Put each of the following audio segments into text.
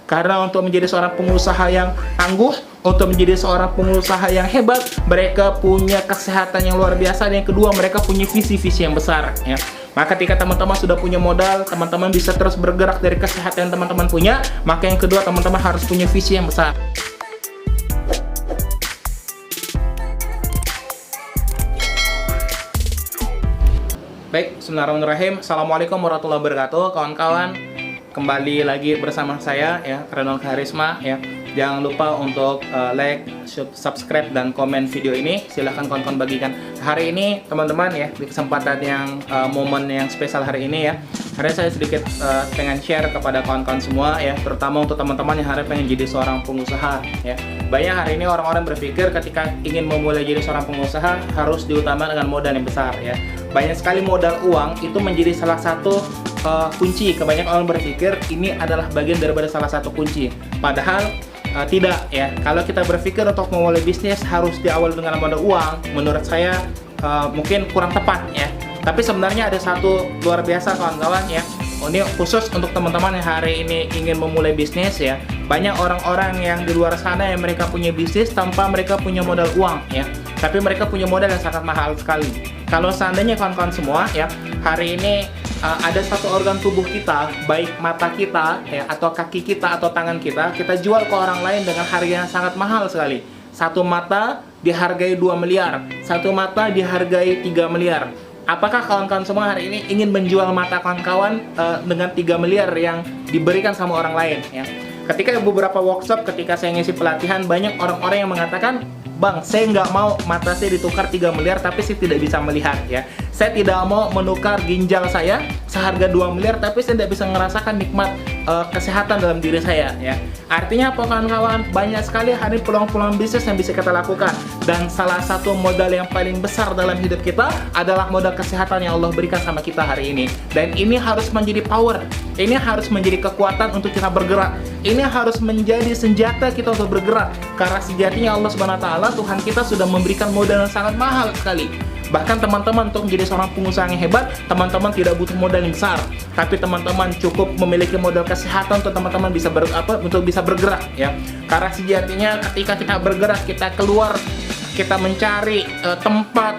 Karena untuk menjadi seorang pengusaha yang tangguh, untuk menjadi seorang pengusaha yang hebat, mereka punya kesehatan yang luar biasa. Dan yang kedua, mereka punya visi-visi yang besar ya. Maka ketika teman-teman sudah punya modal, teman-teman bisa terus bergerak dari kesehatan yang teman-teman punya. Maka yang kedua, teman-teman harus punya visi yang besar. Baik, bismillahirrahmanirrahim. Assalamualaikum warahmatullahi wabarakatuh, kawan-kawan. Kembali lagi bersama saya ya, Renol Karisma ya. Jangan lupa untuk like, subscribe, dan komen video ini. Silahkan kawan-kawan bagikan. Hari ini teman-teman ya, di kesempatan yang momen yang spesial hari ini ya, hari ini saya sedikit pengen share kepada kawan-kawan semua ya, terutama untuk teman-teman yang hari pengen jadi seorang pengusaha ya. Banyak hari ini orang-orang berpikir ketika ingin memulai jadi seorang pengusaha harus diutamakan dengan modal yang besar ya. Banyak sekali modal uang itu menjadi salah satu kunci. Kebanyakan orang berpikir ini adalah bagian daripada salah satu kunci. Padahal tidak ya. Kalau kita berpikir untuk memulai bisnis harus diawali dengan modal uang, menurut saya mungkin kurang tepat ya. Tapi sebenarnya ada satu luar biasa kawan-kawan ya. Ini khusus untuk teman-teman yang hari ini ingin memulai bisnis ya. Banyak orang-orang yang di luar sana yang mereka punya bisnis tanpa mereka punya modal uang ya. Tapi mereka punya modal yang sangat mahal sekali. Kalau seandainya kawan-kawan semua ya, hari ini ada satu organ tubuh kita, baik mata kita ya, atau kaki kita atau tangan kita jual ke orang lain dengan harga yang sangat mahal sekali. Satu mata dihargai 2 miliar, satu mata dihargai 3 miliar. Apakah kawan-kawan semua hari ini ingin menjual mata kawan-kawan dengan 3 miliar yang diberikan sama orang lain ya? Ketika beberapa workshop, ketika saya ngisi pelatihan, banyak orang-orang yang mengatakan, "Bang, saya nggak mau mata saya ditukar 3 miliar tapi saya tidak bisa melihat ya. Saya tidak mau menukar ginjal saya seharga 2 miliar tapi saya tidak bisa merasakan nikmat kesehatan dalam diri saya ya." Artinya apa kawan-kawan? Banyak sekali hari peluang-peluang bisnis yang bisa kita lakukan. Dan salah satu modal yang paling besar dalam hidup kita adalah modal kesehatan yang Allah berikan sama kita hari ini. Dan ini harus menjadi power. Ini harus menjadi kekuatan untuk kita bergerak. Ini harus menjadi senjata kita untuk bergerak. Karena sejatinya Allah Subhanahu wa taala, Tuhan kita sudah memberikan modal yang sangat mahal sekali. Bahkan teman-teman untuk menjadi seorang pengusaha yang hebat, teman-teman tidak butuh modal yang besar, tapi teman-teman cukup memiliki modal kesehatan untuk teman-teman bisa bergerak ya. Karena sejatinya ketika kita bergerak, kita keluar, kita mencari tempat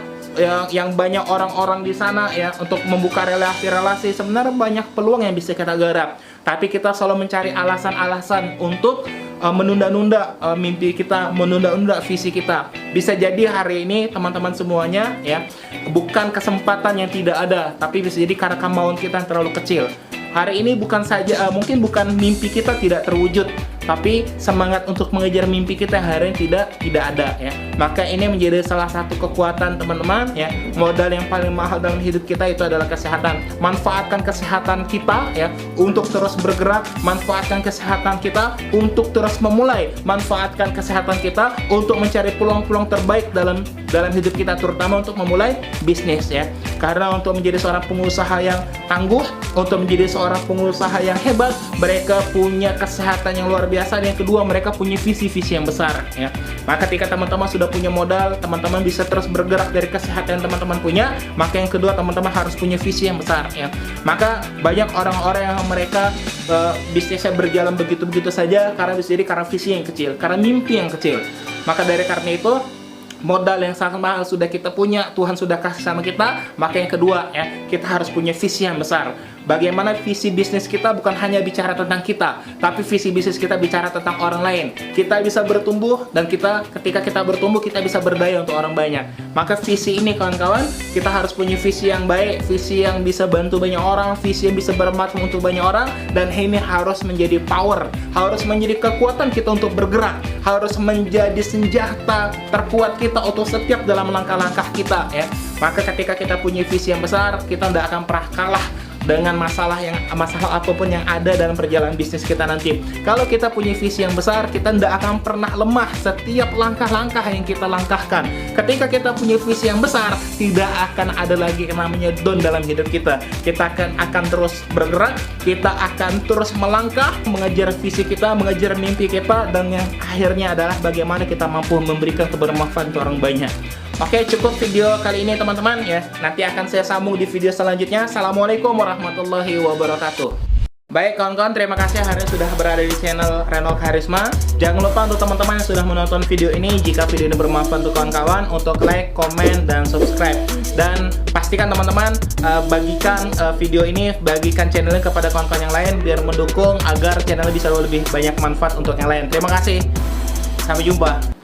yang banyak orang-orang di sana ya, untuk membuka relasi-relasi. Sebenarnya banyak peluang yang bisa kita garap, tapi kita selalu mencari alasan-alasan untuk menunda-nunda mimpi kita, menunda-nunda visi kita. Bisa jadi hari ini teman-teman semuanya ya, bukan kesempatan yang tidak ada, tapi bisa jadi karena kemauan kita yang terlalu kecil. Hari ini bukan saja mungkin bukan mimpi kita tidak terwujud, tapi semangat untuk mengejar mimpi kita hari ini tidak ada ya. Maka ini menjadi salah satu kekuatan teman-teman ya. Modal yang paling mahal dalam hidup kita itu adalah kesehatan. Manfaatkan kesehatan kita ya untuk terus bergerak, manfaatkan kesehatan kita untuk terus memulai, manfaatkan kesehatan kita untuk mencari peluang-peluang terbaik dalam hidup kita, terutama untuk memulai bisnis ya. Karena untuk menjadi seorang pengusaha yang tangguh, untuk menjadi seorang pengusaha yang hebat, mereka punya kesehatan yang luar biasa. Dan yang kedua, mereka punya visi-visi yang besar ya. Maka ketika teman-teman sudah punya modal, teman-teman bisa terus bergerak dari kesehatan yang teman-teman punya. Maka yang kedua, teman-teman harus punya visi yang besar ya. Maka banyak orang-orang yang mereka bisnisnya berjalan begitu-begitu saja karena bisa jadi karena visi yang kecil, karena mimpi yang kecil. Maka dari karena itu, modal yang sangat mahal sudah kita punya, Tuhan sudah kasih sama kita. Maka yang kedua ya, kita harus punya visi yang besar. Bagaimana visi bisnis kita bukan hanya bicara tentang kita, tapi visi bisnis kita bicara tentang orang lain. Kita bisa bertumbuh, dan ketika kita bertumbuh, kita bisa berdaya untuk orang banyak. Maka visi ini kawan-kawan, kita harus punya visi yang baik, visi yang bisa bantu banyak orang, visi yang bisa bermanfaat untuk banyak orang. Dan ini harus menjadi power, harus menjadi kekuatan kita untuk bergerak, harus menjadi senjata terkuat kita untuk setiap dalam langkah-langkah kita ya. Maka ketika kita punya visi yang besar, kita tidak akan pernah kalah dengan masalah apapun yang ada dalam perjalanan bisnis kita nanti. Kalau kita punya visi yang besar, kita tidak akan pernah lemah setiap langkah-langkah yang kita langkahkan. Ketika kita punya visi yang besar, tidak akan ada lagi yang namanya down dalam hidup kita. Kita akan terus bergerak, kita akan terus melangkah, mengejar visi kita, mengejar mimpi kita, dan yang akhirnya adalah bagaimana kita mampu memberikan kebermanfaatan untuk orang banyak. Oke, cukup video kali ini teman-teman ya. Nanti akan saya sambung di video selanjutnya. Assalamualaikum warahmatullahi wabarakatuh. Baik kawan-kawan, terima kasih hari ini sudah berada di channel Reynold Kharisma. Jangan lupa untuk teman-teman yang sudah menonton video ini, jika video ini bermanfaat untuk kawan-kawan, untuk like, komen, dan subscribe. Dan pastikan teman-teman bagikan video ini, bagikan channel ini kepada kawan-kawan yang lain biar mendukung agar channel bisa lebih banyak manfaat untuk yang lain. Terima kasih. Sampai jumpa.